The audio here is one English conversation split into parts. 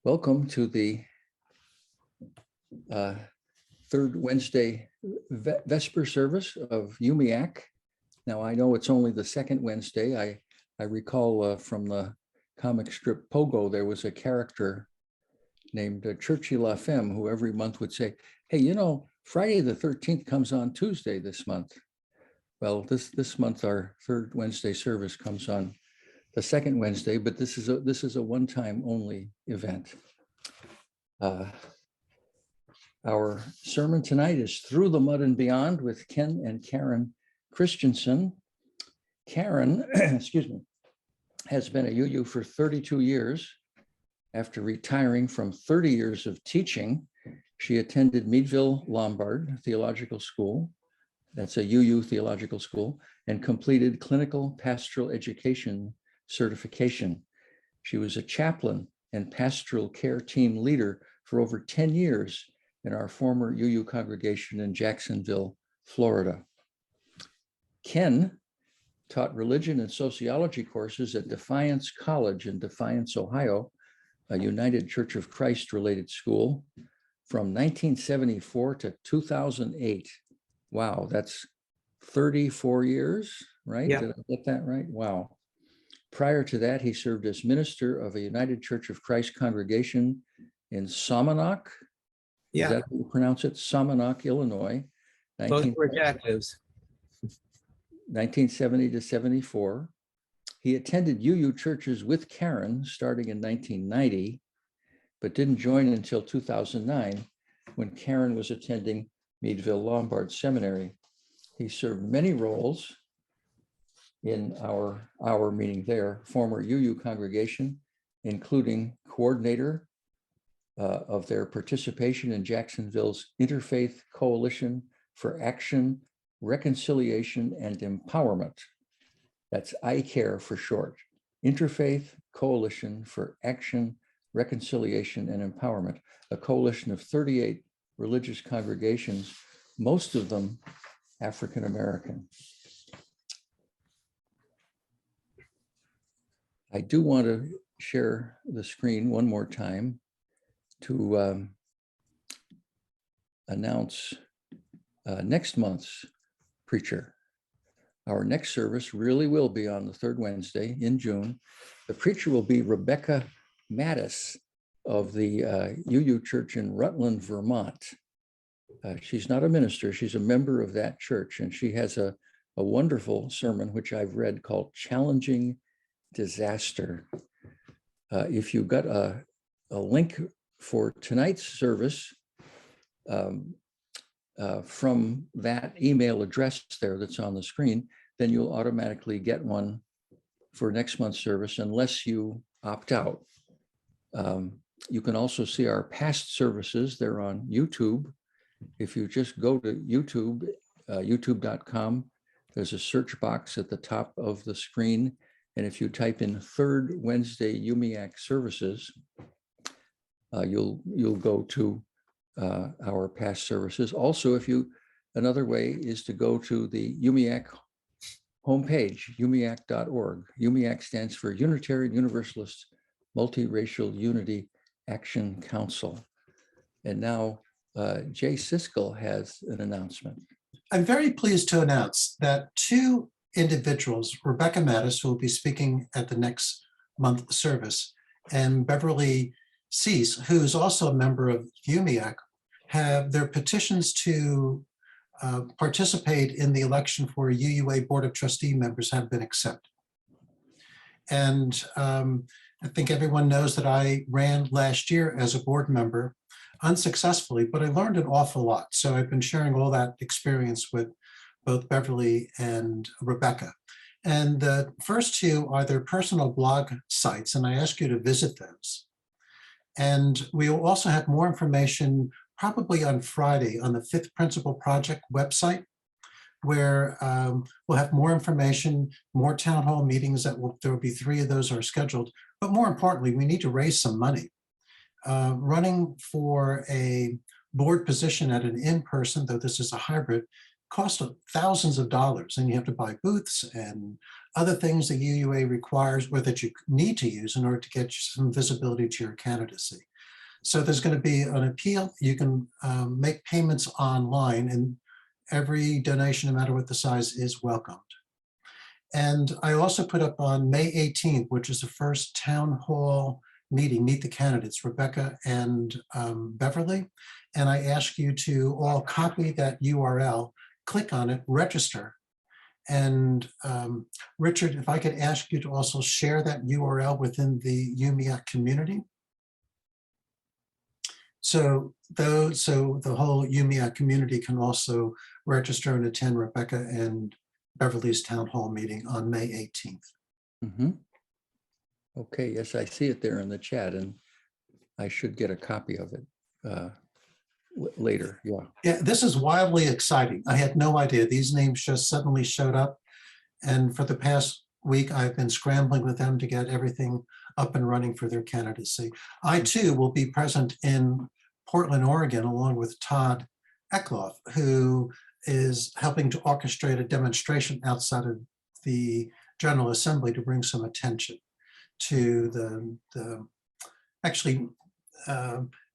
Welcome to the third Wednesday Vesper service of UMIAC. Now, I know it's only the second Wednesday. I recall from the comic strip Pogo, there was a character named Churchy La Femme who every month would say, hey, you know, Friday the 13th comes on Tuesday this month. Well, this month, our third Wednesday service comes on the second Wednesday, but this is a one-time only event. Our sermon tonight is Through the Mud and Beyond with Ken and Karen Christiansen. Karen, excuse me, has been a UU for 32 years. After retiring from 30 years of teaching, she attended Meadville Lombard Theological School, that's a UU theological school, and completed clinical pastoral education certification. She was a chaplain and pastoral care team leader for over 10 years in our former UU congregation in Jacksonville, Florida. Ken taught religion and sociology courses at Defiance College in Defiance, Ohio, a United Church of Christ related school from 1974 to 2008. Wow, that's 34 years, right? Yeah. Did I get that right? Wow. Prior to that, he served as minister of a United Church of Christ congregation in Somonauk. Yeah. Is that how you pronounce it? Somonauk, Illinois. Both were adjectives. 1970 to 74. He attended UU churches with Karen starting in 1990, but didn't join until 2009 when Karen was attending Meadville Lombard Seminary. He served many roles in our meeting there, former UU congregation, including coordinator of their participation in Jacksonville's Interfaith Coalition for Action, Reconciliation, and Empowerment. That's ICARE for short. Interfaith Coalition for Action, Reconciliation, and Empowerment, a coalition of 38 religious congregations, most of them African American. I do want to share the screen one more time to announce next month's preacher. Our next service really will be on the third Wednesday in June. The preacher will be Rebecca Mattis of the UU Church in Rutland, Vermont. She's not a minister, she's a member of that church, and she has a wonderful sermon, which I've read, called Challenging Disaster. If you got a link for tonight's service from that email address there that's on the screen, then you'll automatically get one for next month's service unless you opt out. You can also see our past services. They're on YouTube. If you just go to YouTube, youtube.com, there's a search box at the top of the screen. And if you type in Third Wednesday UMIAC services, you'll go to our past services. Also, another way is to go to the UMIAC homepage, umiac.org. UMIAC stands for Unitarian Universalist Multiracial Unity Action Council. And now Jay Siskel has an announcement. I'm very pleased to announce that two individuals, Rebecca Mattis, who will be speaking at the next month service, and Beverly Cease, who is also a member of UMIAC, have their petitions to participate in the election for UUA Board of Trustee members have been accepted. And I think everyone knows that I ran last year as a board member unsuccessfully, but I learned an awful lot. So I've been sharing all that experience with both Beverly and Rebecca. And the first two are their personal blog sites, and I ask you to visit those. And we will also have more information probably on Friday on the Fifth Principle Project website, where we'll have more information, more town hall meetings there will be 3 of those are scheduled. But more importantly, we need to raise some money. Running for a board position at an in-person, though this is a hybrid, costs thousands of dollars, and you have to buy booths and other things that UUA requires or that you need to use in order to get some visibility to your candidacy. So there's going to be an appeal. You can make payments online, and every donation, no matter what the size, is welcomed. And I also put up on May 18th, which is the first town hall meeting, Meet the Candidates, Rebecca and Beverly. And I ask you to all copy that URL, click on it, register. And Richard, if I could ask you to also share that URL within the UMIAC community. So the whole UMIAC community can also register and attend Rebecca and Beverly's town hall meeting on May 18th. Mm-hmm. Okay, yes, I see it there in the chat, and I should get a copy of it later. Yeah. Yeah, this is wildly exciting. I had no idea. These names just suddenly showed up. And for the past week, I've been scrambling with them to get everything up and running for their candidacy. I too will be present in Portland, Oregon, along with Todd Eckloff, who is helping to orchestrate a demonstration outside of the General Assembly to bring some attention to the actually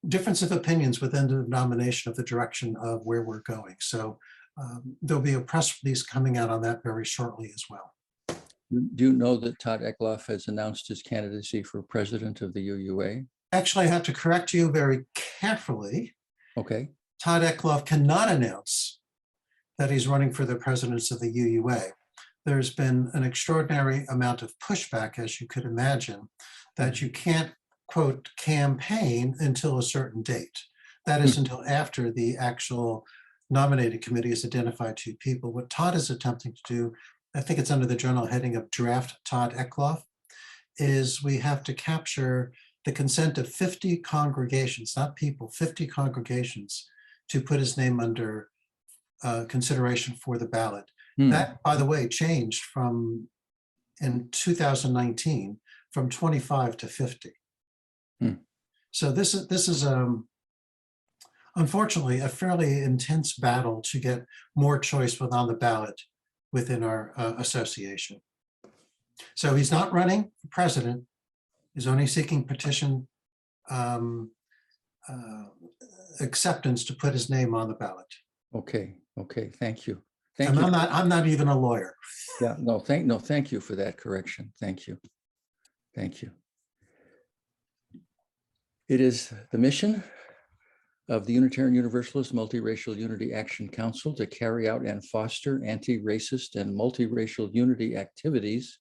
difference of opinions within the denomination of the direction of where we're going. So there'll be a press release coming out on that very shortly as well. Do you know that Todd Eckloff has announced his candidacy for president of the UUA? Actually, I have to correct you very carefully. Okay. Todd Eckloff cannot announce that he's running for the presidency of the UUA. There's been an extraordinary amount of pushback, as you could imagine, that you can't, quote, campaign until a certain date. That is until after the actual nominated committee has identified two people. What Todd is attempting to do, I think it's under the general heading of Draft Todd Eckloff, is we have to capture the consent of 50 congregations, not people, 50 congregations, to put his name under consideration for the ballot. That, by the way, changed from in 2019 from 25 to 50. So this is unfortunately a fairly intense battle to get more choice on the ballot within our association. So he's not running for president. He's only seeking petition acceptance to put his name on the ballot. Okay. Okay. Thank you. And Thank you. I'm not even a lawyer. Yeah. No. Thank you for that correction. Thank you. Thank you. It is the mission of the Unitarian Universalist Multiracial Unity Action Council to carry out and foster anti-racist and multiracial unity activities,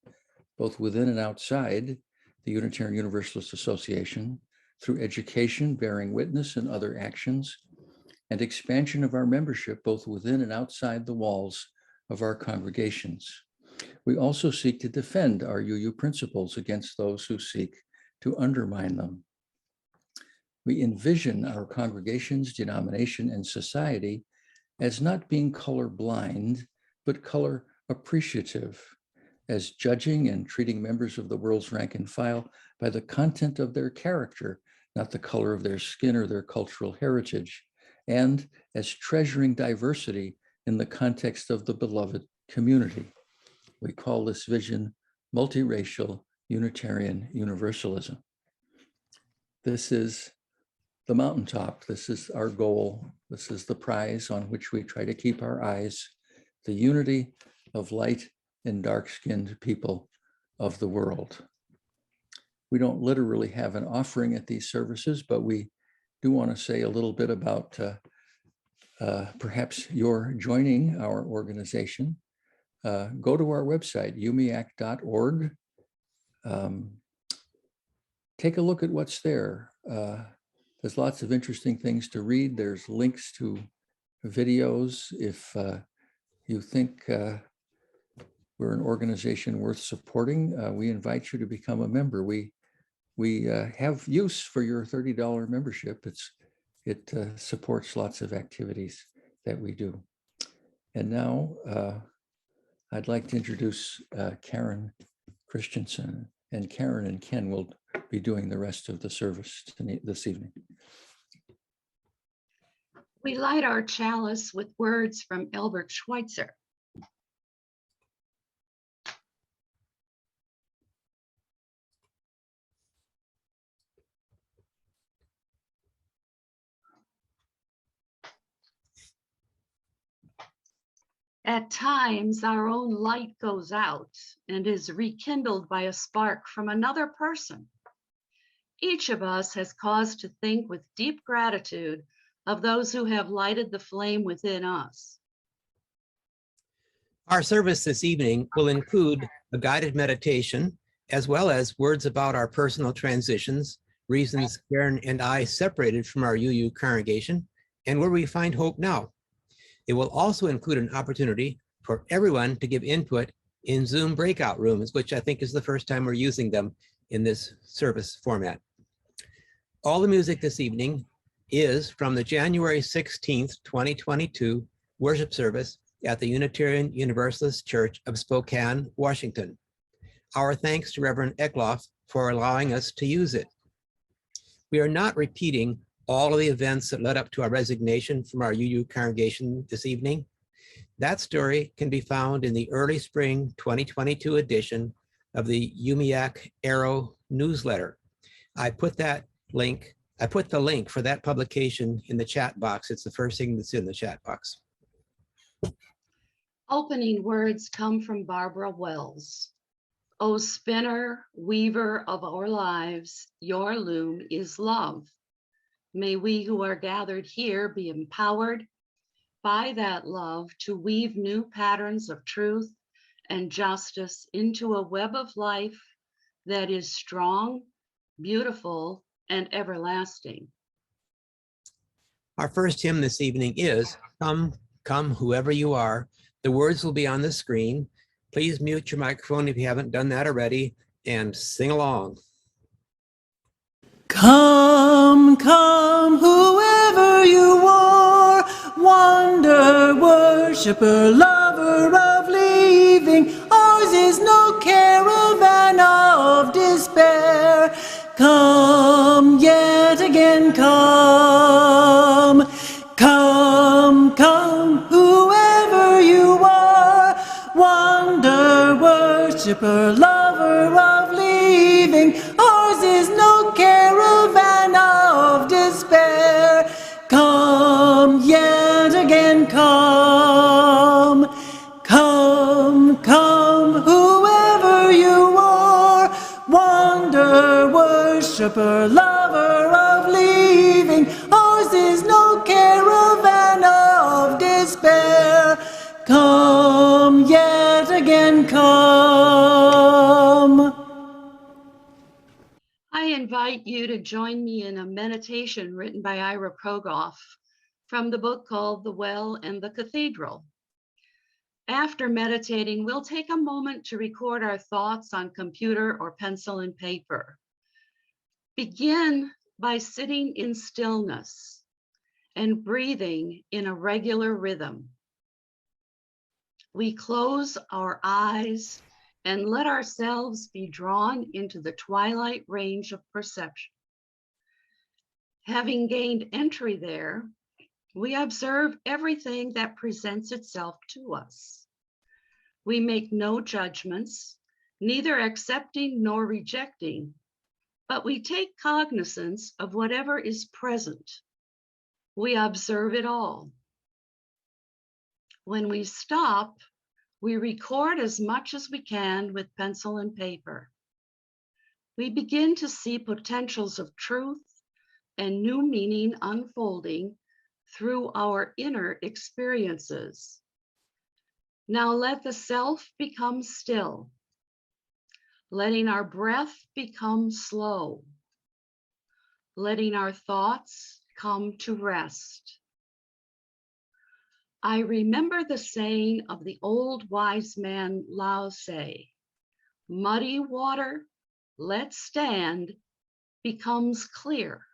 both within and outside the Unitarian Universalist Association, through education, bearing witness, and other actions, and expansion of our membership, both within and outside the walls of our congregations. We also seek to defend our UU principles against those who seek to undermine them. We envision our congregations, denomination, and society as not being colorblind, but color appreciative, as judging and treating members of the world's rank and file by the content of their character, not the color of their skin or their cultural heritage, and as treasuring diversity in the context of the beloved community. We call this vision multiracial Unitarian Universalism. This is the mountaintop. This is our goal. This is the prize on which we try to keep our eyes, the unity of light and dark-skinned people of the world. We don't literally have an offering at these services, but we do want to say a little bit about perhaps your joining our organization. Go to our website, umiac.org. Take a look at what's there. There's lots of interesting things to read. There's links to videos. If you think we're an organization worth supporting, we invite you to become a member. We have use for your $30 membership. It supports lots of activities that we do. And now I'd like to introduce Karen Christiansen, and Karen and Ken will be doing the rest of the service this evening. We light our chalice with words from Albert Schweitzer. At times, our own light goes out and is rekindled by a spark from another person. Each of us has cause to think with deep gratitude of those who have lighted the flame within us. Our service this evening will include a guided meditation, as well as words about our personal transitions, reasons Karen and I separated from our UU congregation, and where we find hope now. It will also include an opportunity for everyone to give input in Zoom breakout rooms, which I think is the first time we're using them in this service format. All the music this evening is from the January 16th, 2022 worship service at the Unitarian Universalist Church of Spokane, Washington. Our thanks to Reverend Eckloff for allowing us to use it. We are not repeating all of the events that led up to our resignation from our UU congregation this evening. That story can be found in the early spring 2022 edition of the UMIAC Arrow newsletter. I put the link for that publication in the chat box. It's the first thing that's in the chat box. Opening words come from Barbara Wells. O spinner, weaver of our lives, your loom is love. May we who are gathered here be empowered by that love to weave new patterns of truth and justice into a web of life that is strong, beautiful, and everlasting. Our first hymn this evening is Come, Come, Whoever You Are. The words will be on the screen. Please mute your microphone if you haven't done that already and sing along. Come, come, whoever you are, wonder, worshiper, lover of living. Ours is no caravan of despair. Come, yet again, come. Come, come, whoever you are, wonder, worshiper, lover of living. Ours is no caravan of despair. Come, yet again, come. Come, come, whoever you are, wonder, worshiper, lover of living. Ours is no caravan of despair. Come, yet again, come. I invite you to join me in a meditation written by Ira Progoff from the book called The Well and the Cathedral. After meditating, we'll take a moment to record our thoughts on computer or pencil and paper. Begin by sitting in stillness and breathing in a regular rhythm. We close our eyes and let ourselves be drawn into the twilight range of perception. Having gained entry there, we observe everything that presents itself to us. We make no judgments, neither accepting nor rejecting, but we take cognizance of whatever is present. We observe it all. When we stop, we record as much as we can with pencil and paper. We begin to see potentials of truth and new meaning unfolding through our inner experiences. Now let the self become still, letting our breath become slow, letting our thoughts come to rest. I remember the saying of the old wise man Lao Tse, muddy water, let stand, becomes clear.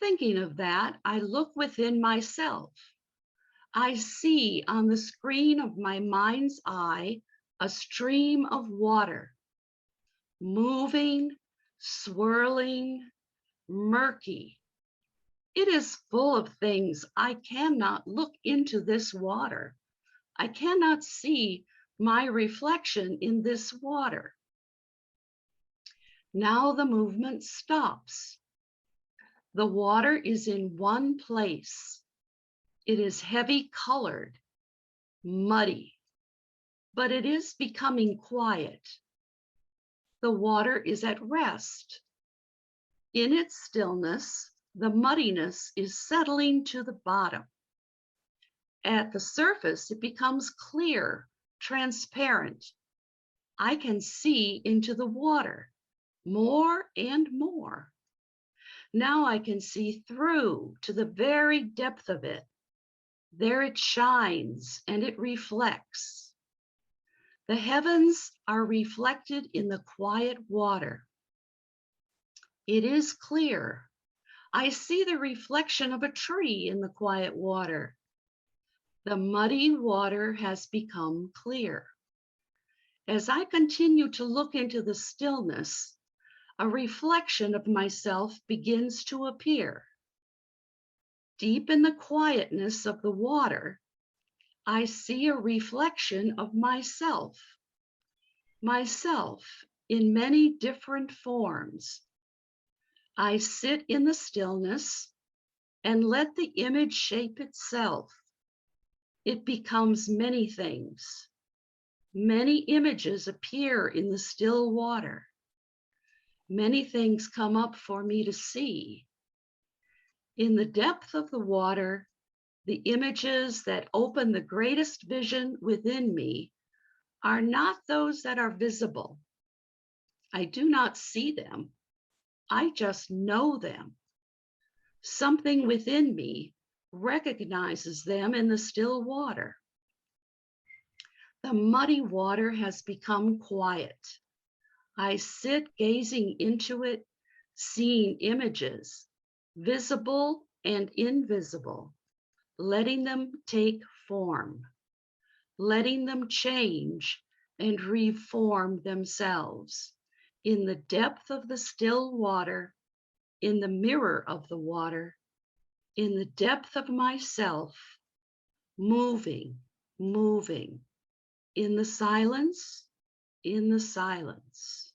Thinking of that, I look within myself. I see on the screen of my mind's eye a stream of water, moving, swirling, murky. It is full of things. I cannot look into this water. I cannot see my reflection in this water. Now the movement stops. The water is in one place. It is heavy colored. muddy, but it is becoming quiet. The water is at rest. In its stillness, the muddiness is settling to the bottom. At the surface, it becomes clear, transparent. I can see into the water more and more. Now I can see through to the very depth of it. There it shines and it reflects. The heavens are reflected in the quiet water. It is clear. I see the reflection of a tree in the quiet water. The muddy water has become clear. As I continue to look into the stillness, a reflection of myself begins to appear. Deep in the quietness of the water, I see a reflection of myself in many different forms. I sit in the stillness and let the image shape itself. It becomes many things. Many images appear in the still water. Many things come up for me to see. In the depth of the water, the images that open the greatest vision within me are not those that are visible. I do not see them. I just know them. Something within me recognizes them in the still water. The muddy water has become quiet. I sit gazing into it, seeing images, visible and invisible, letting them take form, letting them change and reform themselves in the depth of the still water, in the mirror of the water, in the depth of myself, moving, moving, in the silence, in the silence.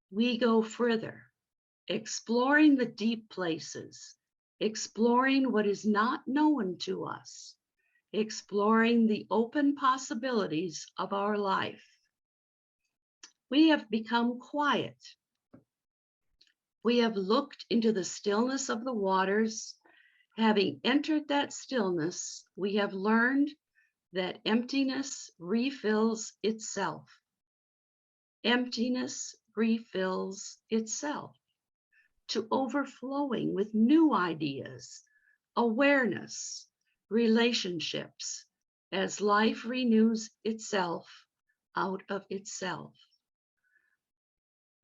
We go further, exploring the deep places, exploring what is not known to us, exploring the open possibilities of our life. We have become quiet. We have looked into the stillness of the waters. Having entered that stillness, we have learned that emptiness refills itself. Emptiness refills itself to overflowing with new ideas, awareness, relationships, as life renews itself out of itself.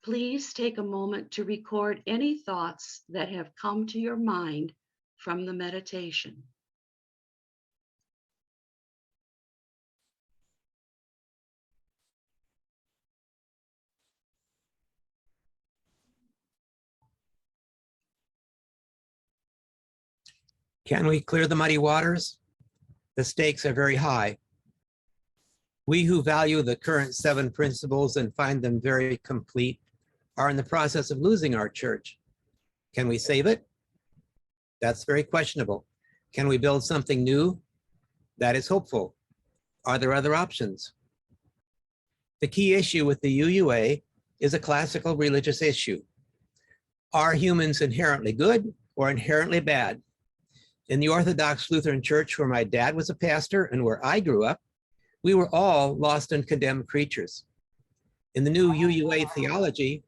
Please take a moment to record any thoughts that have come to your mind from the meditation. Can we clear the muddy waters? The stakes are very high. We who value the current 7 principles and find them very complete are in the process of losing our church. Can we save it? That's very questionable. Can we build something new? That is hopeful. Are there other options? The key issue with the UUA is a classical religious issue. Are humans inherently good or inherently bad? In the Orthodox Lutheran Church, where my dad was a pastor and where I grew up, we were all lost and condemned creatures. In the new UUA theology,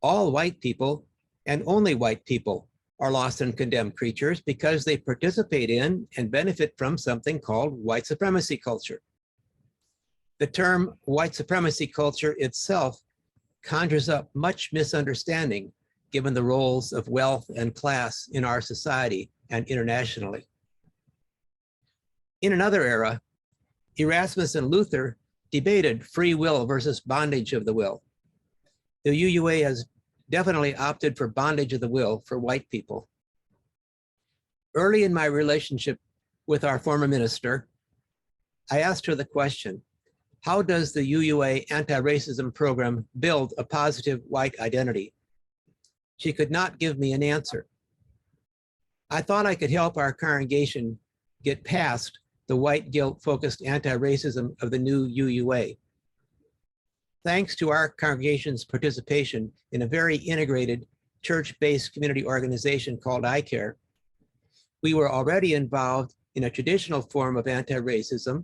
all white people and only white people are lost and condemned creatures because they participate in and benefit from something called white supremacy culture. The term white supremacy culture itself conjures up much misunderstanding given the roles of wealth and class in our society and internationally. In another era, Erasmus and Luther debated free will versus bondage of the will. The UUA has definitely opted for bondage of the will for white people. Early in my relationship with our former minister, I asked her the question, how does the UUA anti-racism program build a positive white identity? She could not give me an answer. I thought I could help our congregation get past the white guilt-focused anti-racism of the new UUA. Thanks to our congregation's participation in a very integrated church-based community organization called iCare, we were already involved in a traditional form of anti-racism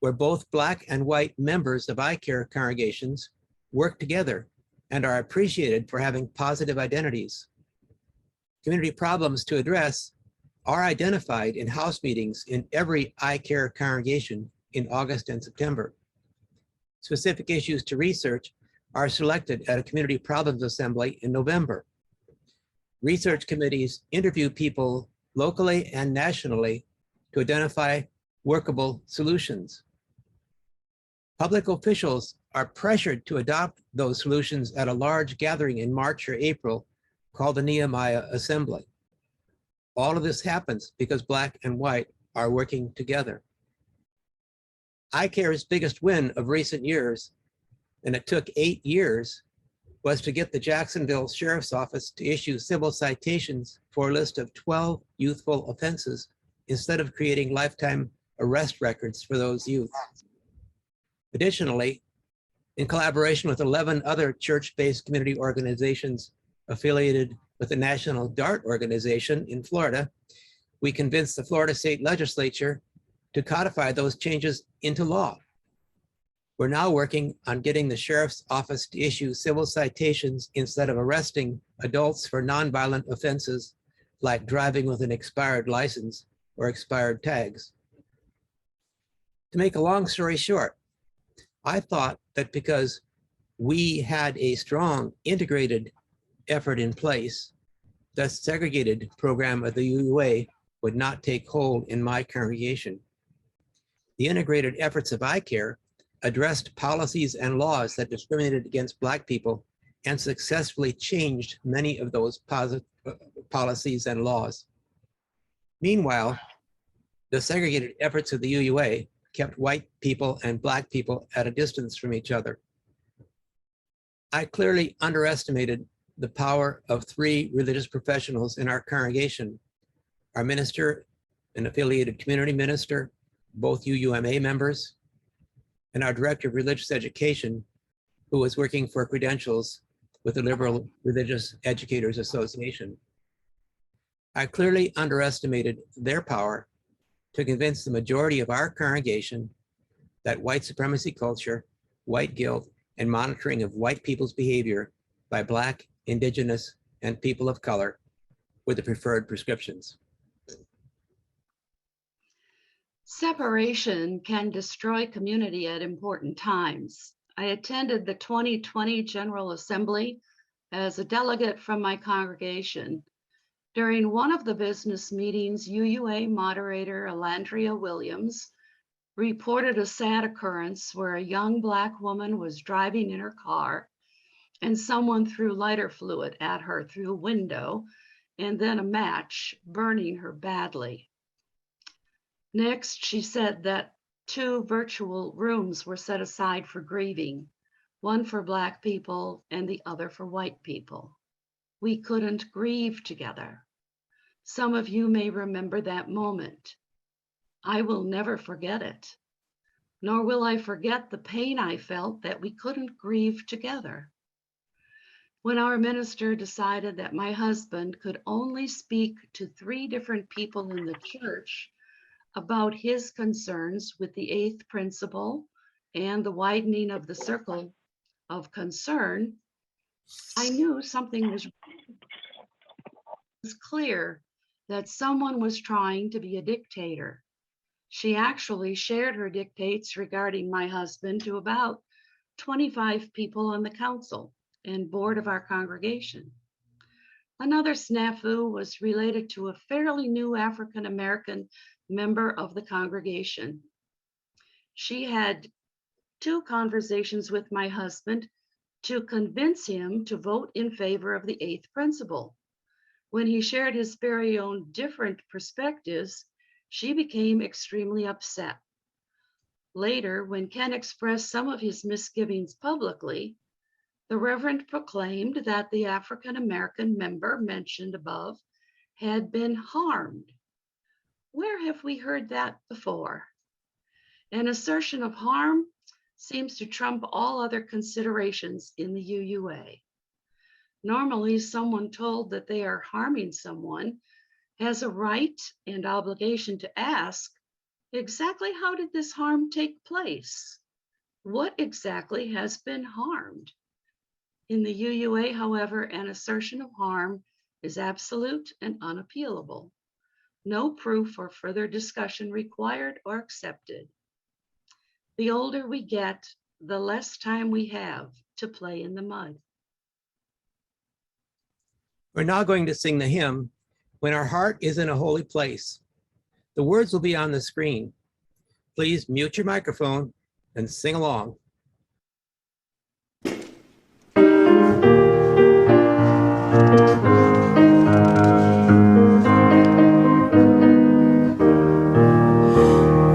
where both Black and white members of iCare congregations work together and are appreciated for having positive identities. Community problems to address are identified in house meetings in every iCare congregation in August and September. Specific issues to research are selected at a community problems assembly in November. Research committees interview people locally and nationally to identify workable solutions. Public officials are pressured to adopt those solutions at a large gathering in March or April called the Nehemiah Assembly. All of this happens because Black and white are working together. iCare's biggest win of recent years, and it took 8 years, was to get the Jacksonville Sheriff's Office to issue civil citations for a list of 12 youthful offenses instead of creating lifetime arrest records for those youth. Additionally, in collaboration with 11 other church-based community organizations affiliated with the National DART organization in Florida, we convinced the Florida State Legislature to codify those changes into law. We're now working on getting the Sheriff's Office to issue civil citations instead of arresting adults for nonviolent offenses like driving with an expired license or expired tags. To make a long story short, I thought that because we had a strong integrated effort in place, the segregated program of the UUA would not take hold in my congregation. The integrated efforts of iCare addressed policies and laws that discriminated against Black people and successfully changed many of those policies and laws. Meanwhile, the segregated efforts of the UUA kept white people and Black people at a distance from each other. I clearly underestimated the power of 3 religious professionals in our congregation: our minister, an affiliated community minister, both UUMA members, and our director of religious education, who was working for credentials with the Liberal Religious Educators Association. I clearly underestimated their power to convince the majority of our congregation that white supremacy culture, white guilt, and monitoring of white people's behavior by Black, Indigenous, and people of color were the preferred prescriptions. Separation can destroy community at important times. I attended the 2020 General Assembly as a delegate from my congregation. During one of the business meetings, UUA moderator Alandria Williams reported a sad occurrence where a young Black woman was driving in her car and someone threw lighter fluid at her through a window and then a match, burning her badly. Next, she said that 2 virtual rooms were set aside for grieving, one for Black people and the other for white people. We couldn't grieve together. Some of you may remember that moment. I will never forget it, nor will I forget the pain I felt that we couldn't grieve together. When our minister decided that my husband could only speak to 3 different people in the church about his concerns with the 8th principle and the widening of the circle of concern, I knew something was wrong. It was clear that someone was trying to be a dictator. She actually shared her dictates regarding my husband to about 25 people on the council and board of our congregation. Another snafu was related to a fairly new African-American member of the congregation. She had 2 conversations with my husband to convince him to vote in favor of the 8th principle. When he shared his very own different perspectives, she became extremely upset. Later, when Ken expressed some of his misgivings publicly, the Reverend proclaimed that the African-American member mentioned above had been harmed. Where have we heard that before? An assertion of harm seems to trump all other considerations in the UUA. Normally, someone told that they are harming someone has a right and obligation to ask, exactly how did this harm take place? What exactly has been harmed? In the UUA, however, an assertion of harm is absolute and unappealable. No proof or further discussion required or accepted. The older we get, the less time we have to play in the mud. We're now going to sing the hymn, When Our Heart is in a Holy Place. The words will be on the screen. Please mute your microphone and sing along.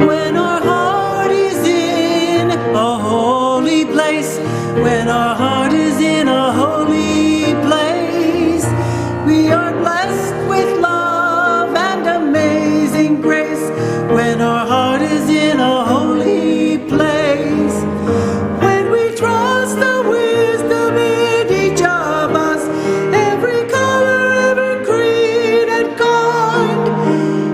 When our heart is in a holy place, when our heart is in a holy place, we are blessed with love and amazing grace. When our heart is in a holy place, when we trust the wisdom in each of us, every color, every creed and kind,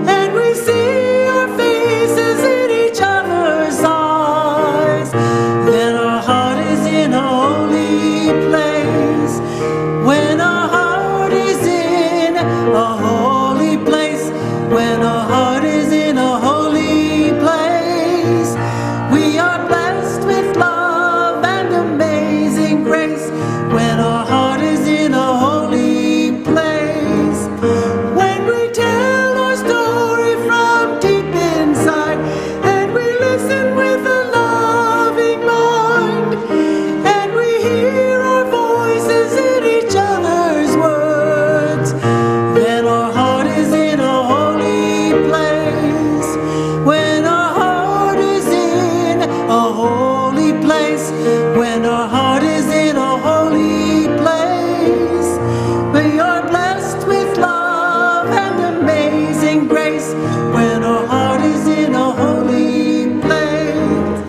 and we see our faces in each other's eyes, then our heart is in a holy place. When our heart is in a holy place, when our heart is in a holy place, we are blessed with love and amazing grace. When our heart is in a holy place, when we tell our story from deep inside, and we listen with a loving mind, and we hear our voices in each other's words, then our heart is in a holy place. When our heart is in a holy place, when our heart is in a holy place, we are blessed with love and amazing grace. When our heart is in a holy place,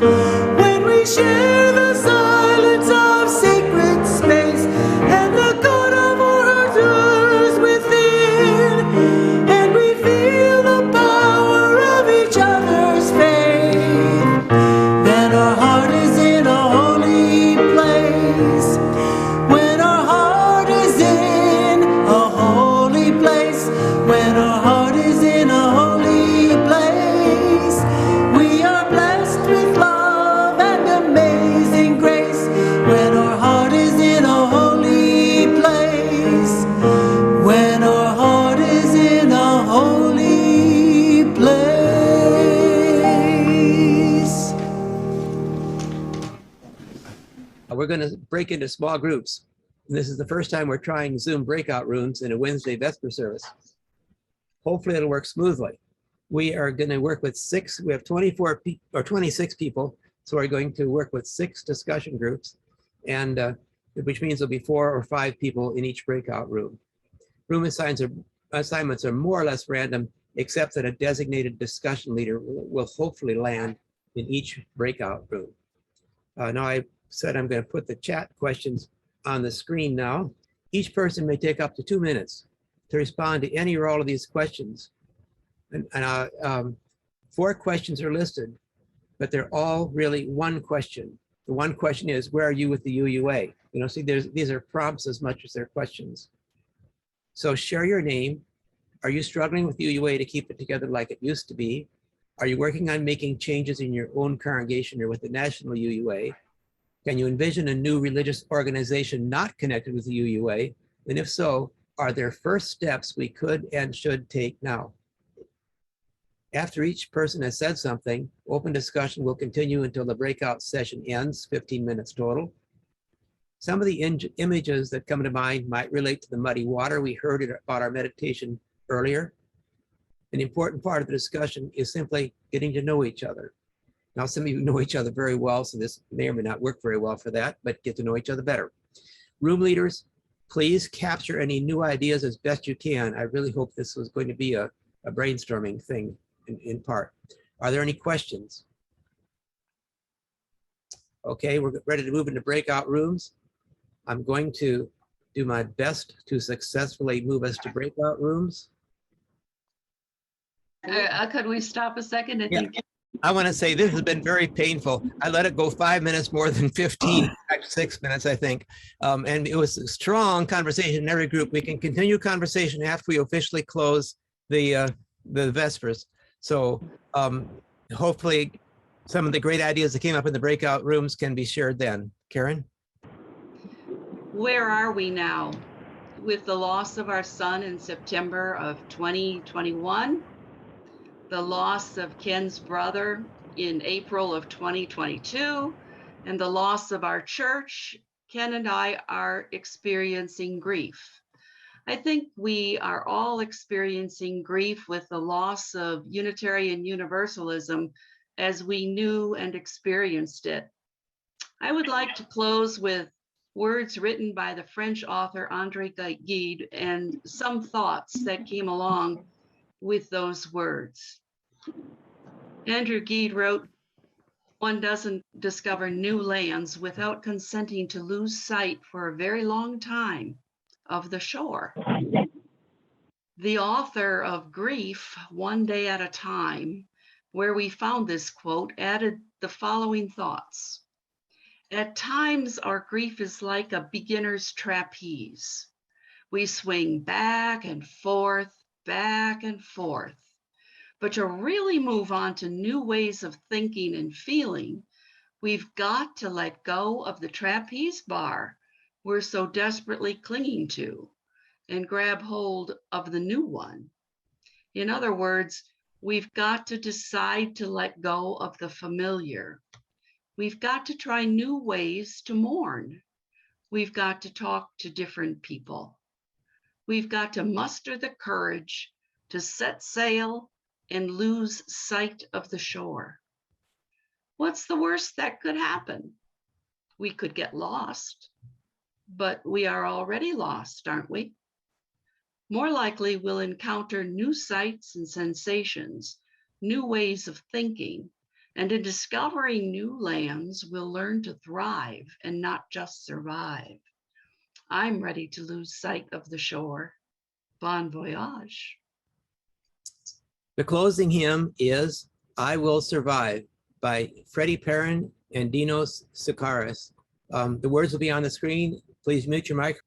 when we share the silence of sacred space, and the God of our hearts within, and we feel the power of each other's faith, then our heart is in a holy place. When our heart is in a holy place, when our heart is in a holy place, we are blessed with love and amazing grace. When our heart is in a holy place, when our heart is in a holy place. We're going to break into small groups. This is the first time we're trying Zoom breakout rooms in a Wednesday Vesper service. Hopefully it'll work smoothly. We are going to work with we have 26 people, so we're going to work with 6 discussion groups, and which means there'll be 4 or 5 people in each breakout room. Room assignments are more or less random, except that a designated discussion leader will hopefully land in each breakout room. Now I said I'm going to put the chat questions on the screen now. Each person may take up to 2 minutes to respond to any or all of these questions. And 4 questions are listed, but they're all really one question. The one question is, where are you with the UUA? You know, see, these are prompts as much as they're questions. So share your name. Are you struggling with the UUA to keep it together like it used to be? Are you working on making changes in your own congregation or with the national UUA? Can you envision a new religious organization not connected with the UUA? And if so, are there first steps we could and should take now? After each person has said something, open discussion will continue until the breakout session ends, 15 minutes total. Some of the images that come to mind might relate to the muddy water we heard about our meditation earlier. An important part of the discussion is simply getting to know each other. Now, some of you know each other very well, so this may or may not work very well for that, but get to know each other better. Room leaders, please capture any new ideas as best you can. I really hope this was going to be a brainstorming thing in part. Are there any questions? Okay, we're ready to move into breakout rooms. I'm going to do my best to successfully move us to breakout rooms. Could we stop a second? Yeah. I want to say this has been very painful. I let it go 5 minutes more than 15, in fact, 6 minutes, I think. And it was a strong conversation in every group. We can continue conversation after we officially close the Vespers. So hopefully some of the great ideas that came up in the breakout rooms can be shared then. Karen? Where are we now? With the loss of our son in September of 2021, the loss of Ken's brother in April of 2022, and the loss of our church, Ken and I are experiencing grief. I think we are all experiencing grief with the loss of Unitarian Universalism as we knew and experienced it. I would like to close with words written by the French author André Gide and some thoughts that came along with those words. Andrew Gide wrote, "One doesn't discover new lands without consenting to lose sight for a very long time of the shore." The author of Grief, One Day at a Time, where we found this quote, added the following thoughts. At times, our grief is like a beginner's trapeze. We swing back and forth, back and forth. But to really move on to new ways of thinking and feeling, we've got to let go of the trapeze bar we're so desperately clinging to and grab hold of the new one. In other words, we've got to decide to let go of the familiar. We've got to try new ways to mourn. We've got to talk to different people. We've got to muster the courage to set sail and lose sight of the shore. What's the worst that could happen? We could get lost, but we are already lost, aren't we? More likely, we'll encounter new sights and sensations, new ways of thinking, and in discovering new lands, we'll learn to thrive and not just survive. I'm ready to lose sight of the shore. Bon voyage. The closing hymn is I Will Survive by Freddie Perrin and Dinos Sikaris. The words will be on the screen. Please mute your mic.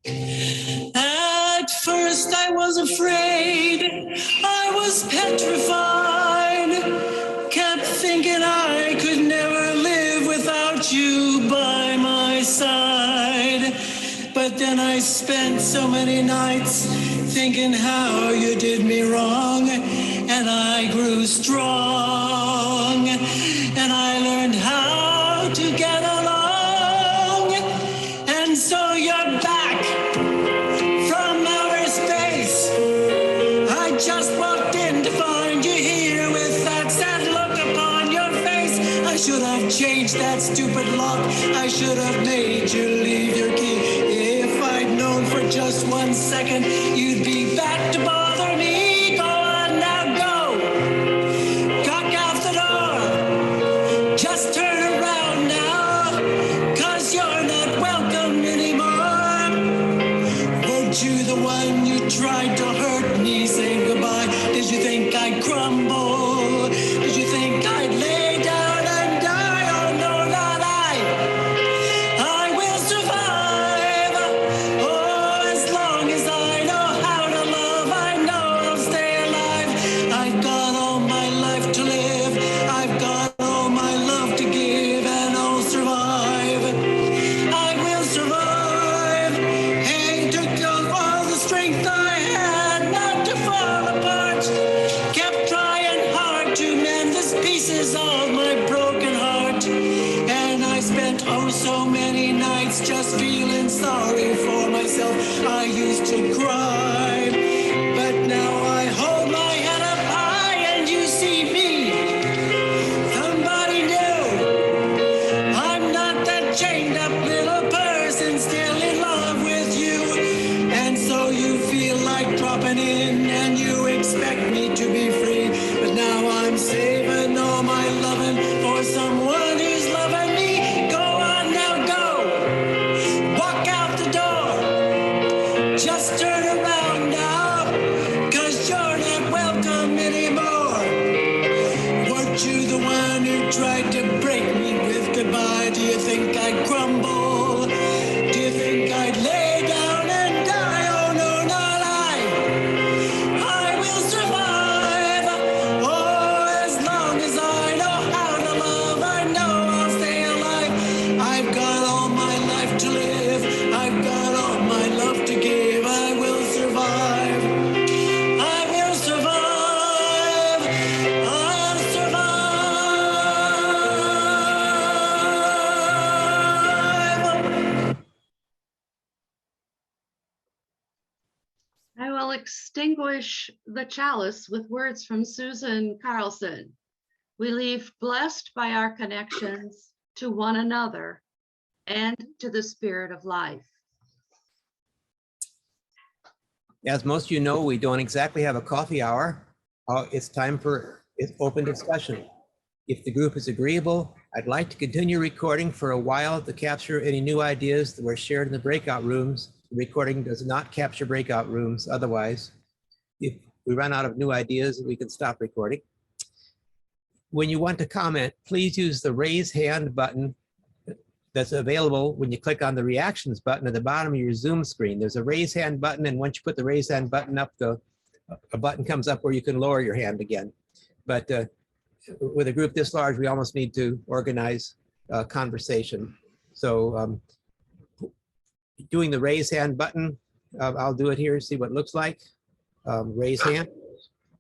At first I was afraid, I was petrified, kept thinking I could never live without you by my side. But then I spent so many nights thinking how you did me wrong, and I grew strong, and I learned how to get along, and so you're back from outer space. I just walked in to find you here with that sad look upon your face. I should have changed that stupid lock. I should have made you leave your key. If I'd known for just 1 second you'd be back to bother me. Go on now, go. Cock out the door. Just turn around now, 'cause you're not welcome anymore. Weren't you the one you tried to hurt me? Say goodbye. Did you think I'd crumble? Did you think I'd lay down and die? Oh no, not I will survive. Oh, as long as I know how to love, I know I'll stay alive. I've got all my life to live. I've got all my love to give, and I'll survive. I will survive. Hey, took all the strength I had not to fall apart. Kept trying hard to mend the pieces of my broken heart. And I spent oh so many nights just feeling sorry for myself. I used to cry, but now I hold my head up high and you see me. Somebody new. I'm not that chained up little person still in love with you. And so you feel like dropping in and you expect me to be free. But now come anymore. Weren't you the one who tried to break me with goodbye? Do you think I'd crumble? Do you think I'd lay down and die? Oh no, not I will survive. Oh, as long as I know how to love, I know I'll stay alive. I've got all my life to live. I've got all my love to give. I will survive. I will survive. I'll survive. I will extinguish the chalice with words from Susan Carlson. We leave blessed by our connections to one another and to the spirit of life. As most of you know, we don't exactly have a coffee hour. It's time for open discussion. If the group is agreeable, I'd like to continue recording for a while to capture any new ideas that were shared in the breakout rooms. The recording does not capture breakout rooms otherwise. If we run out of new ideas, we can stop recording. When you want to comment, please use the raise hand button that's available when you click on the reactions button at the bottom of your Zoom screen. There's a raise hand button, and once you put the raise hand button up, a button comes up where you can lower your hand again. But with a group this large, we almost need to organize conversation. So doing the raise hand button, I'll do it here, see what it looks like. Raise hand.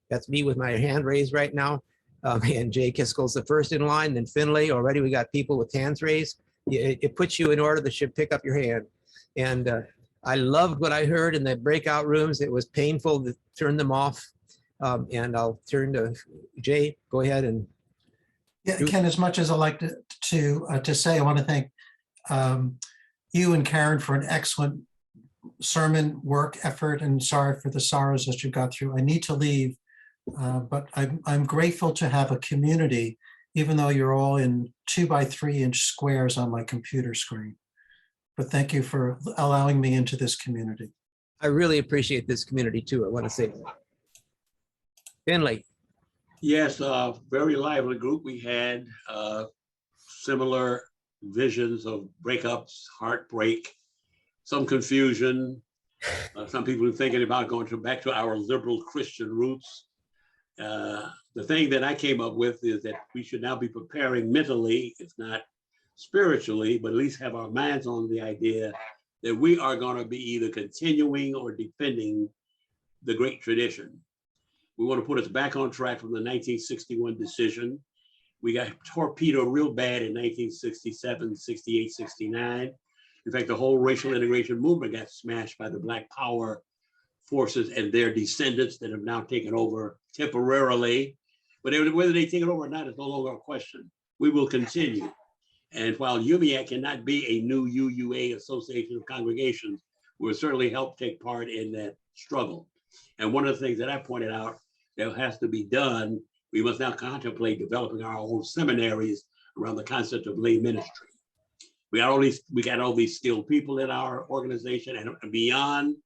That's me with my hand raised right now. And Jay Kiskel's the first in line, then Finley. Already we got people with hands raised. It puts you in order that should pick up your hand. And I loved what I heard in the breakout rooms. It was painful to turn them off. And I'll turn to Jay. Go ahead and. Yeah, Ken, as much as I like to say, I want to thank you and Karen for an excellent sermon work effort, and sorry for the sorrows that you got through. I need to leave, but I'm grateful to have a community, even though you're all in 2x3-inch squares on my computer screen. But thank you for allowing me into this community. I really appreciate this community too. I want to say that. Finley. Yes, very lively group. We had similar visions of breakups, heartbreak, some confusion. Some people are thinking about going back to our liberal Christian roots. The thing that I came up with is that we should now be preparing mentally, if not spiritually, but at least have our minds on the idea that we are going to be either continuing or defending the great tradition. We want to put us back on track from the 1961 decision. We got torpedoed real bad in 1967, 68, 69. In fact, the whole racial integration movement got smashed by the Black Power forces and their descendants that have now taken over temporarily. But whether they take it over or not is no longer a question. We will continue. And while UMIAC cannot be a new UUA Association of Congregations, we'll certainly help take part in that struggle. And one of the things that I pointed out that has to be done, we must now contemplate developing our own seminaries around the concept of lay ministry. We got all these skilled people in our organization, and beyond,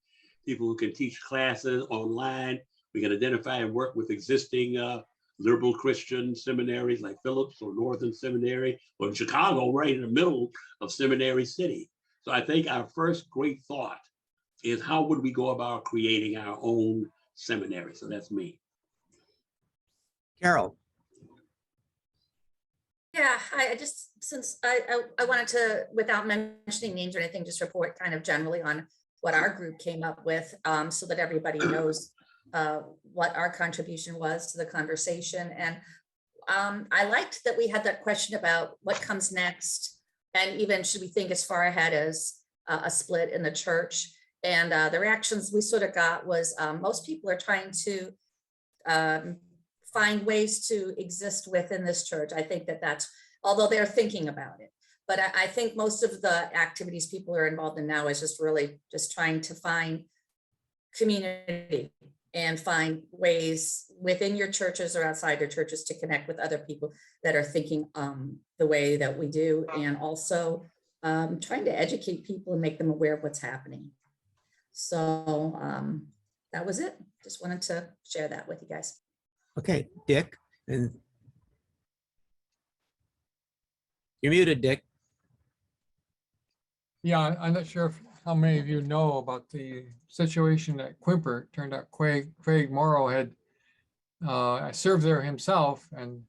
people who can teach classes online. We can identify and work with existing liberal Christian seminaries like Phillips or Northern Seminary, or in Chicago, right in the middle of Seminary City. So I think our first great thought is how would we go about creating our own seminary? So that's me. Carol. Yeah, I wanted to, without mentioning names or anything, just report kind of generally on what our group came up with, so that everybody knows what our contribution was to the conversation. And I liked that we had that question about what comes next, and even should we think as far ahead as a split in the church. And the reactions we sort of got was most people are trying to find ways to exist within this church. I think that's, although they're thinking about it. But I think most of the activities people are involved in now is just really just trying to find community and find ways within your churches or outside your churches to connect with other people that are thinking the way that we do, and also trying to educate people and make them aware of what's happening. So that was it. Just wanted to share that with you guys. Okay, Dick, and you're muted, Dick. Yeah, I'm not sure how many of you know about the situation at Quimper. It turned out Craig Morrow had served there himself and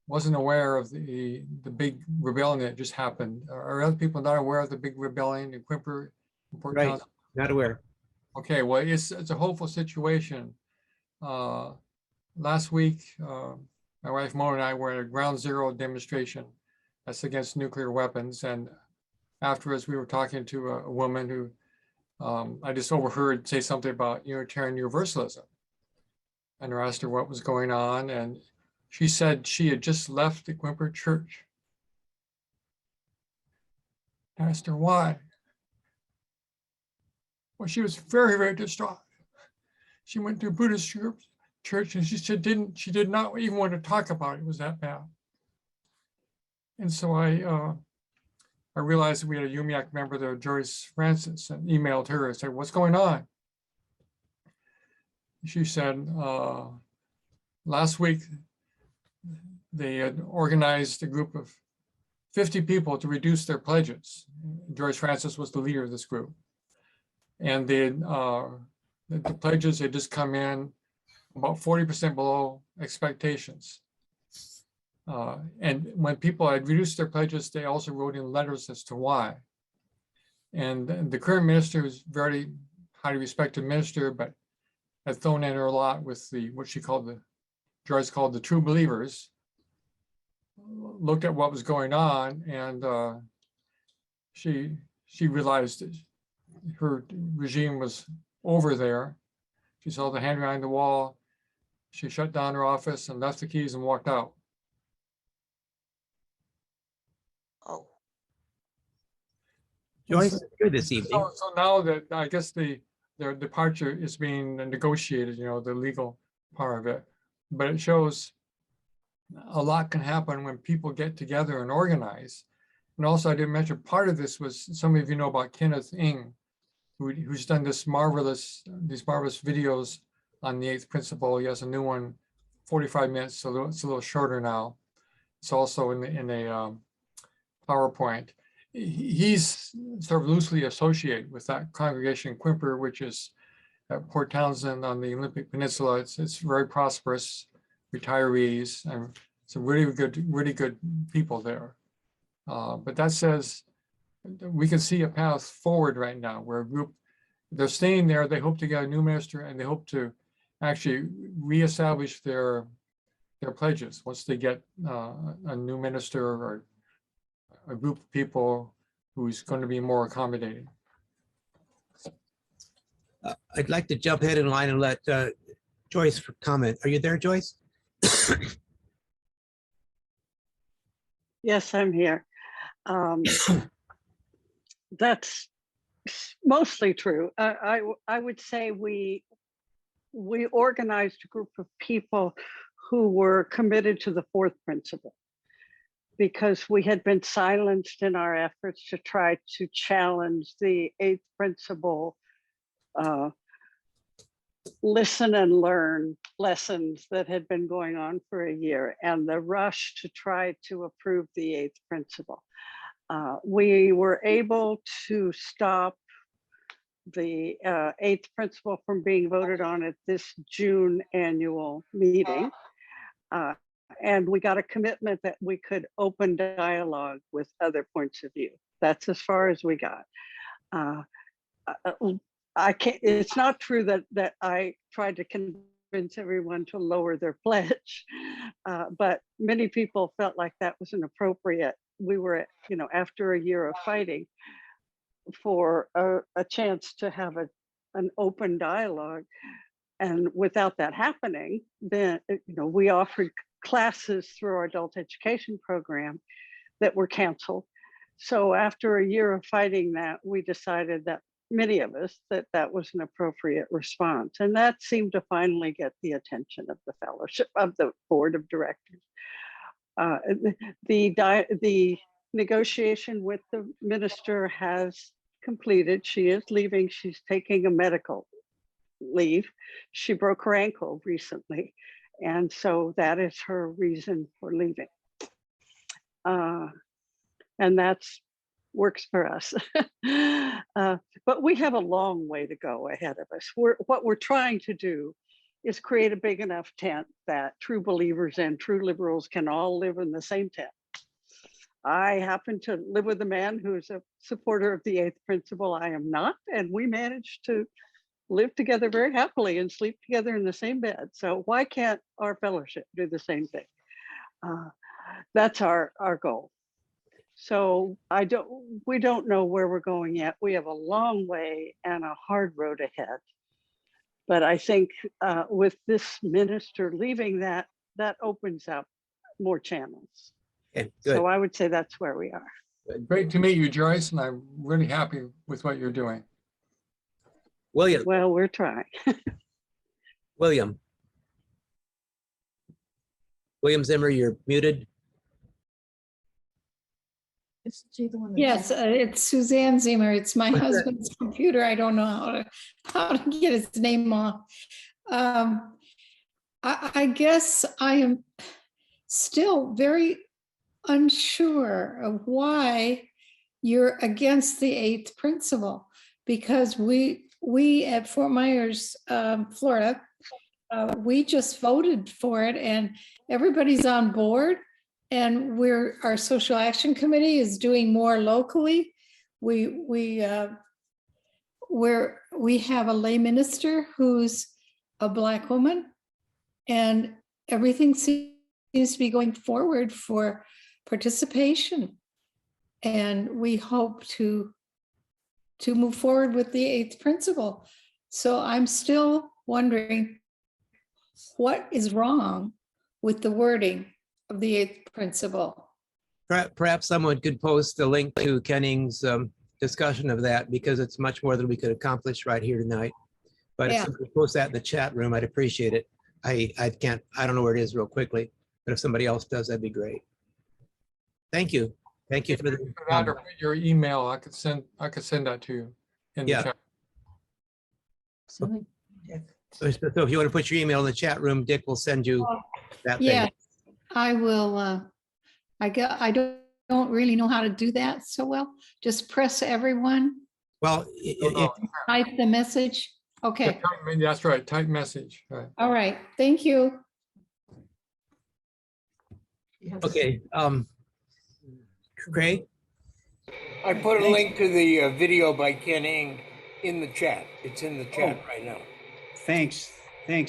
wasn't aware of the big rebellion that just happened. Are other people not aware of the big rebellion in Quimper? In Port Right, Townsend? not aware. Okay, well, it's a hopeful situation. Last week, my wife Mona and I were at a ground zero demonstration that's against nuclear weapons. And afterwards, we were talking to a woman who I just overheard say something about Unitarian Universalism. And I asked her what was going on. And she said she had just left the Quimper church. I asked her why. Well, she was very, very distraught. She went to a Buddhist church and she did not even want to talk about it. It was that bad. And so I realized we had a UMIAC member there, Joyce Francis, and emailed her and said, "What's going on?" She said, last week, they had organized a group of 50 people to reduce their pledges. Joyce Francis was the leader of this group. And they the pledges had just come in about 40% below expectations. And when people had reduced their pledges, they also wrote in letters as to why. And the current minister was very highly respected minister, but had thrown in her a lot with what she called Joyce called the true believers, looked at what was going on, and she realized that her regime was over there. She saw the hand behind the wall. She shut down her office and left the keys and walked out. Oh, Joyce, you're this evening. So now that I guess their departure is being negotiated, the legal part of it, but it shows a lot can happen when people get together and organize. And also, I didn't mention part of this was some of you know about Kenneth Ng, who's done these marvelous videos on the eighth principle. He has a new one, 45 minutes, so it's a little shorter now. It's also in a PowerPoint. He's sort of loosely associated with that congregation in Quimper, which is at Port Townsend on the Olympic Peninsula. It's very prosperous, retirees, and some really good people there. But that says we can see a path forward right now where a group, they're staying there, they hope to get a new minister, and they hope to actually reestablish their pledges once they get a new minister or a group of people who's going to be more accommodating. I'd like to jump ahead in line and let Joyce comment. Are you there, Joyce? Yes, I'm here. That's mostly true. I would say we organized a group of people who were committed to the fourth principle, because we had been silenced in our efforts to try to challenge the eighth principle, listen and learn lessons that had been going on for a year, and the rush to try to approve the eighth principle. We were able to stop the eighth principle from being voted on at this June annual meeting. And we got a commitment that we could open dialogue with other points of view. That's as far as we got. I can't, it's not true that I tried to convince everyone to lower their pledge, but many people felt like that was inappropriate. We were, after a year of fighting for a chance to have an open dialogue. And without that happening, then, we offered classes through our adult education program that were canceled. So after a year of fighting that, we decided that many of us that was an appropriate response. And that seemed to finally get the attention of the fellowship, of the board of directors. The negotiation with the minister has completed. She is leaving. She's taking a medical leave. She broke her ankle recently, And so that is her reason for leaving. And that's works for us. But we have a long way to go ahead of us. What we're trying to do is create a big enough tent that true believers and true liberals can all live in the same tent. I happen to live with a man who's a supporter of the eighth principle. I am not, and we managed to live together very happily and sleep together in the same bed. So why can't our fellowship do the same thing? That's our goal. So we don't know where we're going yet. We have a long way and a hard road ahead. But I think with this minister leaving, that opens up more channels. Okay, good. So I would say that's where we are. Great to meet you, Joyce, and I'm really happy with what you're doing. William, Well, we're trying. William Zimmer, you're muted. Yes, it's Suzanne Zimmer. It's my What's that? husband's computer. I don't know how to get his name off. I guess I am still very unsure of why you're against the eighth principle, because we at Fort Myers, Florida, we just voted for it and everybody's on board. And our social action committee is doing more locally. We have a lay minister who's a Black woman, and everything seems to be going forward for participation. And we hope to move forward with the eighth principle. So I'm still wondering what is wrong with the wording of the eighth principle. Perhaps someone could post a link to Kenning's discussion of that, because it's much more than we could accomplish right here tonight. But Yeah. if somebody posts that in the chat room, I'd appreciate it. I don't know where it is real quickly, but if somebody else does, that'd be great. Thank you. Thank you for the. Or put your email, I could send that to you in the Yeah. chat. So if you want to put your email in the chat room, Dick will send you that thing. Yeah, I will. I don't really know how to do that so well. Just press everyone, Well, type the message. Okay, That's right, type message. Right. all right, thank you. okay. Craig? I put a link to the video by Ken Ing in the chat. It's in the chat right now. Thanks,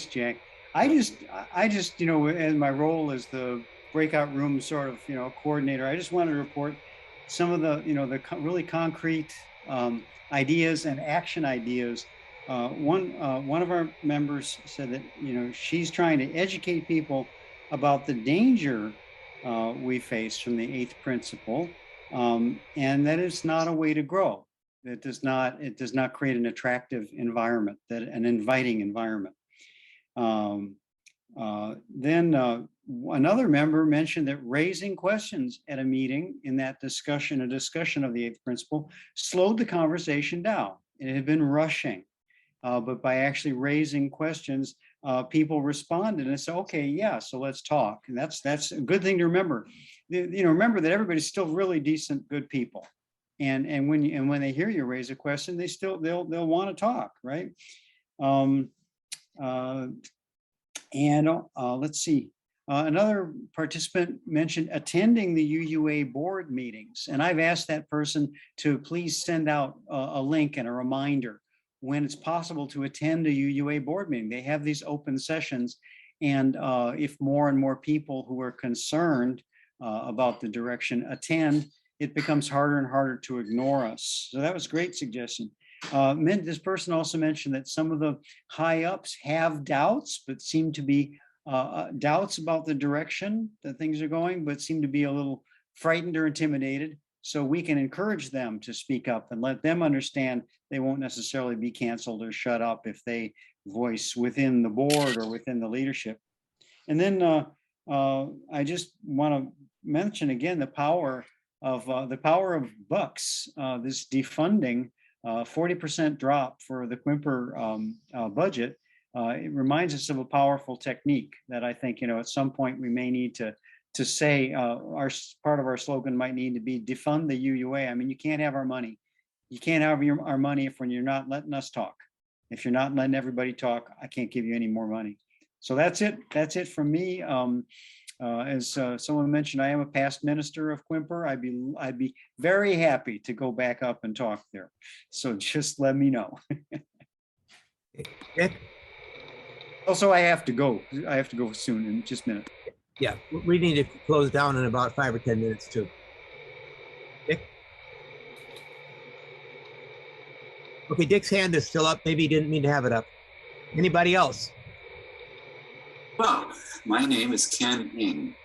Jack. I just, in my role as the breakout room sort of, coordinator, I just wanted to report some of the, really concrete ideas and action ideas. One of our members said that, she's trying to educate people about the danger we face from the eighth principle, and that it's not a way to grow. It does not create an attractive environment, an inviting environment. Then another member mentioned that raising questions at a meeting in that discussion, a discussion of the eighth principle, slowed the conversation down. It had been rushing, but by actually raising questions, people responded and said, "Okay, yeah, so let's talk." And that's a good thing to remember. Remember that everybody's still really decent, good people. And when they hear you raise a question, they'll want to talk, right? Let's see. Another participant mentioned attending the UUA board meetings, and I've asked that person to please send out a link and a reminder when it's possible to attend a UUA board meeting. They have these open sessions, and if more and more people who are concerned about the direction attend, it becomes harder and harder to ignore us. So that was a great suggestion. This person also mentioned that some of the high ups have doubts, but seem to be doubts about the direction that things are going, but seem to be a little frightened or intimidated. So we can encourage them to speak up and let them understand they won't necessarily be canceled or shut up if they voice within the board or within the leadership. And then I just want to mention again the power of bucks, this defunding, 40% drop for the Quimper budget It reminds us of a powerful technique that I think, at some point we may need to say, part of our slogan might need to be defund the UUA. I mean, you can't have our money. You can't have our money when you're not letting us talk. If you're not letting everybody talk, I can't give you any more money. So that's it. That's it from me. As someone mentioned, I am a past minister of Quimper. I'd be very happy to go back up and talk there. So just let me know. Dick? Also, I have to go. I have to go soon in just a minute. Yeah, we need to close down in about 5 or 10 minutes too. Dick? Okay, Dick's hand is still up. Maybe he didn't mean to have it up. Anybody else? Well, my name is Ken Ng.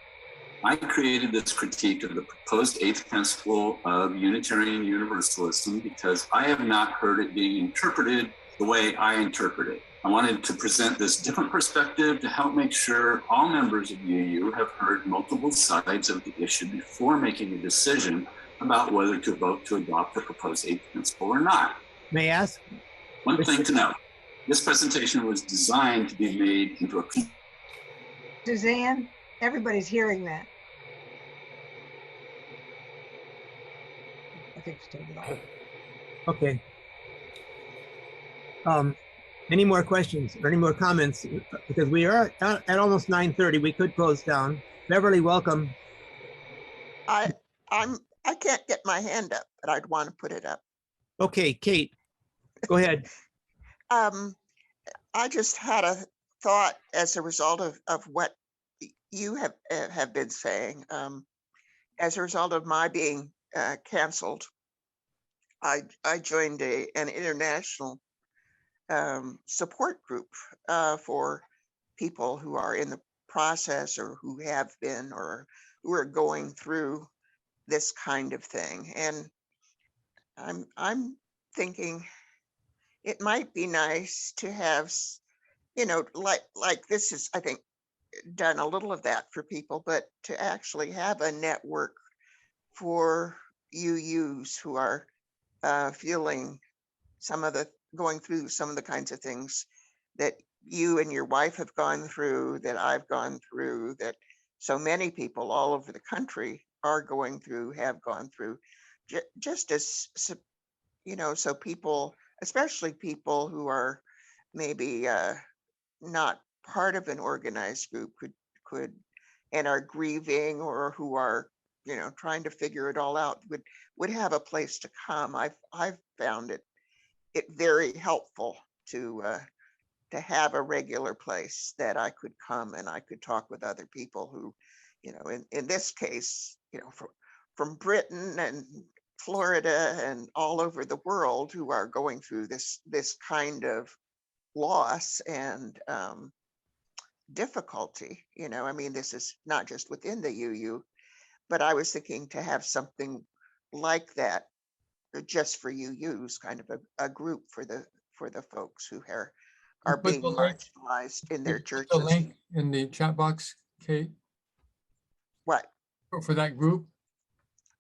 I created this critique of the proposed eighth principle of Unitarian Universalism because I have not heard it being interpreted the way I interpret it. I wanted to present this different perspective to help make sure all members of UU have heard multiple sides of the issue before making a decision about whether to vote to adopt the proposed eighth principle or not. May I ask? One thing to note, this presentation was designed to be made into a Suzanne, everybody's hearing that. I think still on. Okay. Any more questions or any more comments? Because we are at almost 9:30. We could close down. Beverly, welcome. I can't get my hand up, but I'd want to put it up. Okay, Kate, go ahead. I just had a thought as a result of what you have been saying. As a result of my being canceled, I joined an international support group for people who are in the process or who have been or who are going through this kind of thing. And I'm thinking it might be nice to have, like this is, I think, done a little of that for people, but to actually have a network for UUs who are feeling going through some of the kinds of things that you and your wife have gone through, that I've gone through, that so many people all over the country are going through, have gone through, just as, so people, especially people who are maybe not part of an organized group could and are grieving or who are, trying to figure it all out would have a place to come. I've found it very helpful to have a regular place that I could come and I could talk with other people who, in this case, from Britain and Florida and all over the world who are going through this kind of loss and difficulty. This is not just within the UU, but I was thinking to have something like that just for UUs, kind of a group for the folks who are being marginalized in their churches. The link in the chat box, Kate. What? For that group?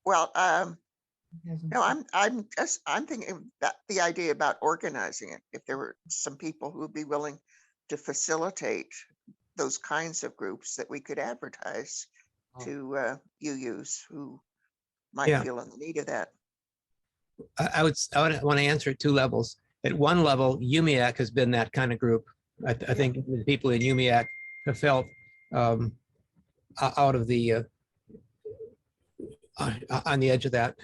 Well, no, I'm thinking that the idea about organizing it. If there were some people who would be willing to facilitate those kinds of groups that we could advertise to UUs who might feel in the need of that. I would want to answer at two levels. At one level, UMIAC has been that kind of group. I think the people in UMIAC have felt out of the on the edge of that,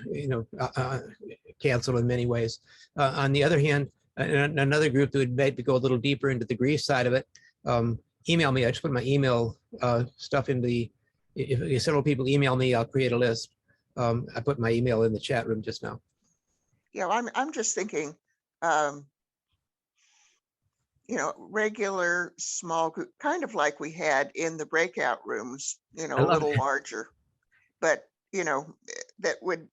canceled in many ways. On the other hand, another group that would maybe go a little deeper into the grief side of it, email me. I just put my email stuff in the, if several people email me, I'll create a list. I put my email in the chat room just now. Yeah, I'm just thinking, regular small group, kind of like we had in the breakout rooms, a little larger, but that would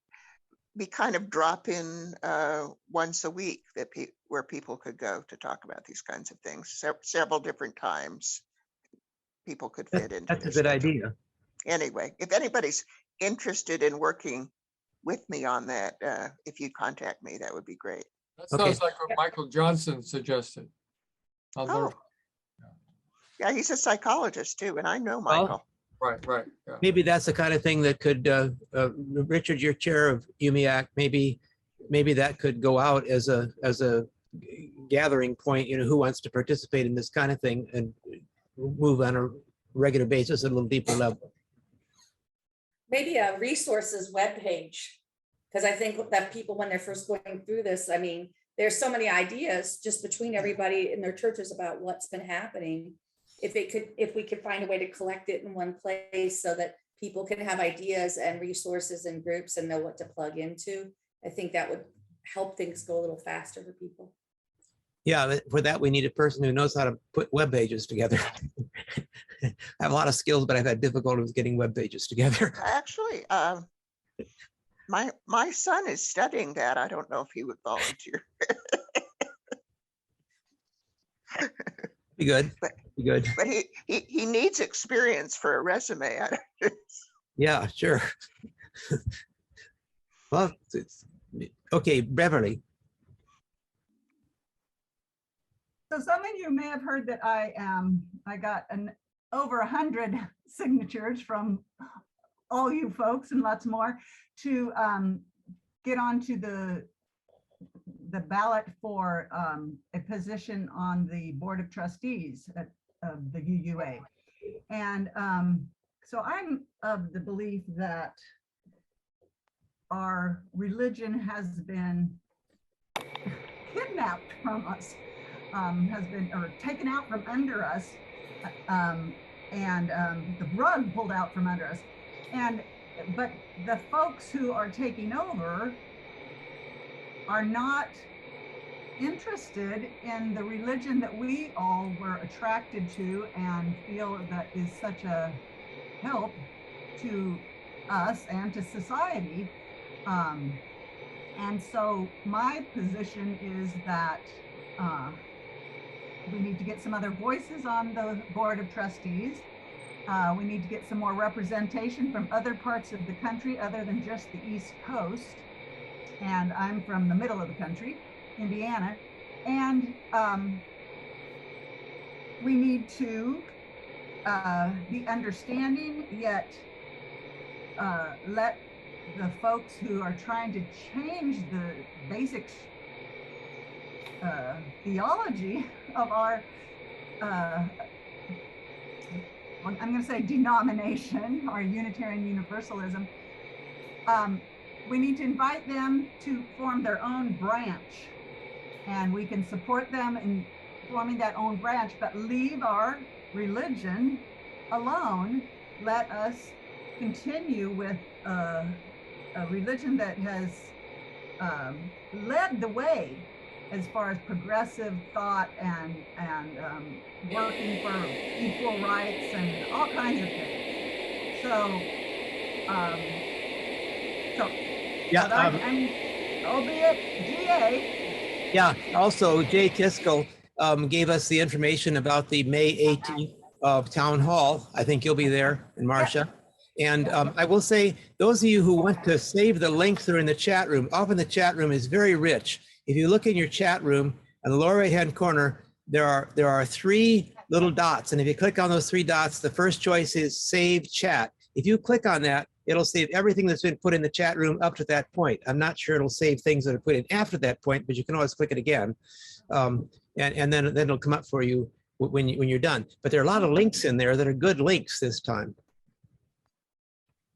be kind of drop in once a week where people could go to talk about these kinds of things. Several different times people could fit into. That's a good idea. Anyway, if anybody's interested in working with me on that, if you contact me, that would be great. That sounds like what Michael Johnson suggested. Yeah, he's a psychologist too, and I know Well, Michael. Right, right. Yeah. maybe that's the kind of thing that could, Richard, you're chair of UMIAC, maybe that could go out as a gathering point, who wants to participate in this kind of thing and move on a regular basis at a little deeper level. Maybe a resources webpage, because I think that people, when they're first going through this, I mean, there's so many ideas just between everybody in their churches about what's been happening. If we could find a way to collect it in one place so that people can have ideas and resources and groups and know what to plug into, I think that would help things go a little faster for people. Yeah, for that, we need a person who knows how to put web pages together. I have a lot of skills, but I've had difficulty with getting web pages together. Actually, my son is studying that. I don't know if he would volunteer. Be good. Be good. But he needs experience for a resume. Yeah, sure. Well, okay, Beverly. So some of you may have heard that I got over 100 signatures from all you folks and lots more to get onto the ballot for a position on the Board of Trustees of the UUA. And so I'm of the belief that our religion has been kidnapped from us, has been taken out from under us, and the rug pulled out from under us. But the folks who are taking over are not interested in the religion that we all were attracted to and feel that is such a help to us and to society. And so my position is that we need to get some other voices on the Board of Trustees. We need to get some more representation from other parts of the country other than just the East Coast. And I'm from the middle of the country, Indiana. And we need to be understanding, yet let the folks who are trying to change the basic theology of our I'm going to say denomination, our Unitarian Universalism, we need to invite them to form their own branch, and we can support them in forming that own branch, but leave our religion alone. Let us continue with a religion that has led the way as far as progressive thought and working for equal rights and all kinds of things. So, yeah, I'm, albeit GA. Yeah, also Jay Kiskel gave us the information about the May 18th town hall. I think you'll be there, and Marcia. And I will say, those of you who want to save the links that are in the chat room, often the chat room is very rich. If you look in your chat room, in the lower right-hand corner, there are 3 little dots. And if you click on those 3 dots, the first choice is Save Chat. If you click on that, it'll save everything that's been put in the chat room up to that point. I'm not sure it'll save things that are put in after that point, but you can always click it again. And then it'll come up for you when you're done. But there are a lot of links in there that are good links this time.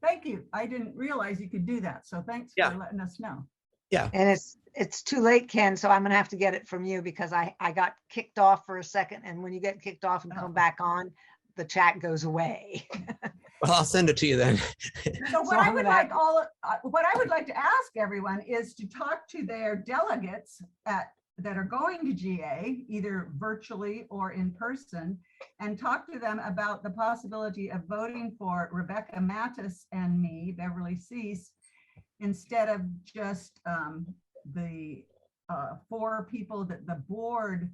Thank you. I didn't realize you could do that. So thanks for letting us know. Yeah. And it's too late, Ken, so I'm gonna have to get it from you because I got kicked off for a second, and when you get kicked off and come back on, the chat goes away. Well, I'll send it to you then. So what I would like to ask everyone is to talk to their delegates that are going to GA, either virtually or in person, and talk to them about the possibility of voting for Rebecca Mattis and me, Beverly Cease, instead of just the 4 people that the board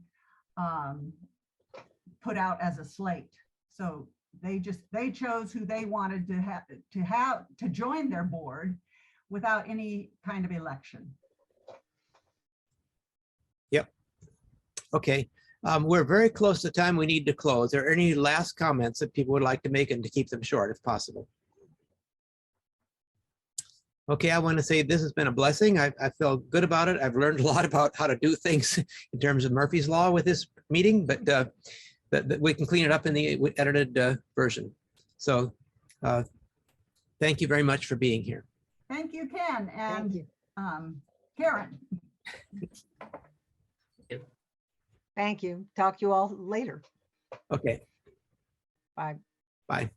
put out as a slate. So they chose who they wanted to join their board without any kind of election. Yep. Okay. We're very close to the time we need to close. Are there any last comments that people would like to make, and to keep them short if possible? Okay, I want to say this has been a blessing. I feel good about it. I've learned a lot about how to do things in terms of Murphy's Law with this meeting, but that we can clean it up in the edited version. So thank you very much for being here. Thank you, Ken, and you. Karen. Thank you. Talk to you all later. Okay, Bye. bye.